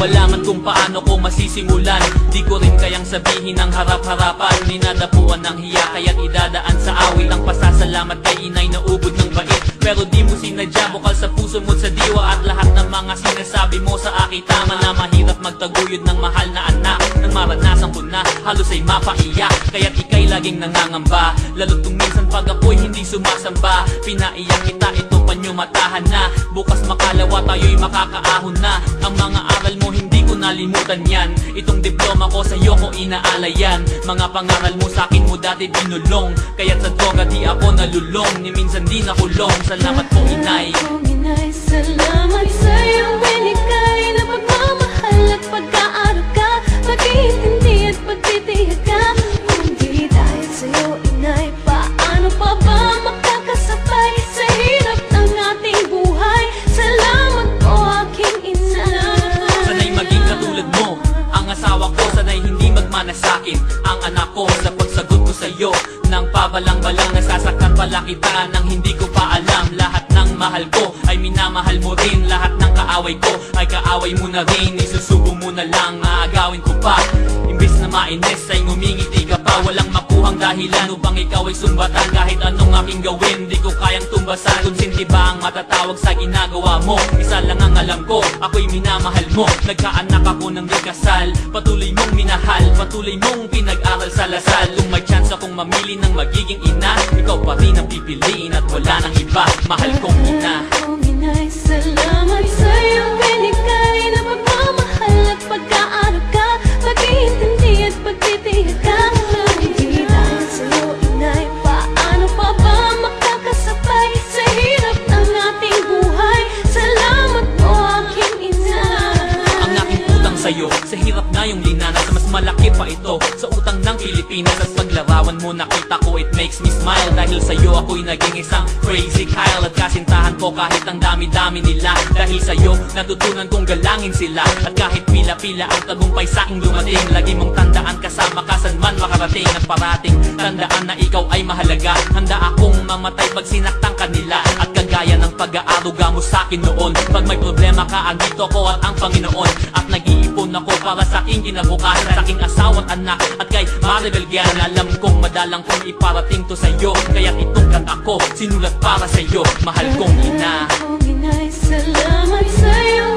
malaman kung paano ko masisimulan. Di ko rin kayang sabihin ng harap-harapan. Dinadapuan ng hiya kaya't idadaan sa awit. Ang pasasalamat kay inay na ubod ng bait, pero di mo sinadya, bukal sa puso mo't sa diwa. At lahat ng mga sinasabi mo sa akin tama na mahirap magtaguyod ng mahal na anak. Nang maranasan ko na halos ay mapaiyak, kaya't ika'y laging nangangamba. Lalo't kung minsan pag ako'y hindi sumasamba, pinaiyak kita, ito panyumatahan na. Bukas makalawa tayo'y makakaahon na. Ang mga aral mo hindi ko nalimutan yan. Itong diploma ko sa'yo ko inaalayan. Mga pangaral mo sa'kin mo dati binulong, kaya't sa droga di ako nalulong, ni minsan di nakulong. Salamat po inay. Salamat sa'yo binigay na pagmamahal at pag-aaral ka, pag-iintindi at pagtitiyag ka. Kung di dahil sa'yo inay, paano pa ba makakasabay sa hirap ng ating buhay? Salamat po aking ina. Sana'y maging katulad mo ang asawa ko, sana'y hindi magmana sa'kin ang anak ko. Sa pagsagot ko sa'yo nang pabalang-balang, nasasaktan pala kita nang hindi ko pa alam. Lahat ng mahal ko ay minamahal mo rin, lahat ng kaaway ko ay kaaway mo na rin. Isusubo mo na lang, aagawin ko pa. Imbis na mainis ay ngumingiti ka pa. Walang makuhang dahilan upang ikaw ay sumbatan. Kahit anong aking gawin, di ko kayang tumbasan. Konsinti ba ang matatawag sa ginagawa mo? Isa lang ang alam ko, ako'y minamahal mo. Nagkaanak ako ng di kasal, patuloy mong minahal, patuloy mong pinag-aral sa Lasal. Kung may chance akong mamili ng magiging ina, ikaw pa rin ang pipiliin at wala nang iba. Mahal kong ina. Salamat sa'yo binigay na pagmamahal at pag-aaral ka, pag-iintindi at pagtitiyag ka. Hindi dahil sa'yo inay, paano pa ba makakasabay sa hirap ng ating buhay? Salamat po aking ina. Ang aking utang sa'yo, sa hirap na yung linanas, mas malaki pa ito sa utang ng Pilipinas. At paglarawan mo nakita ko, it makes me smile. Dahil sa'yo ako'y naging isang crazy Kyle. At kasintahan ko kahit ang dami-dami nila. Dahil sa'yo natutunan kong galangin sila. At kahit pila-pila ang tagumpay sa'king dumating, lagi mong tandaan kasama ka saan man makarating. At parating tandaan na ikaw ay mahalaga. Handa akong mamatay pag sinaktan kanila. At kagaya ng pag-aaruga mo sa'kin noon, pag may problema ka, andito ko at ang Panginoon. At nag-iipon ako para sa aking kinabukasan, sa aking asawa at anak, at kay Maribel Guian. Alam kong madalang kong iparating to sa'yo, kaya't itong kanta ko sinulat para sa'yo. Mahal kong ina. Salamat sa'yo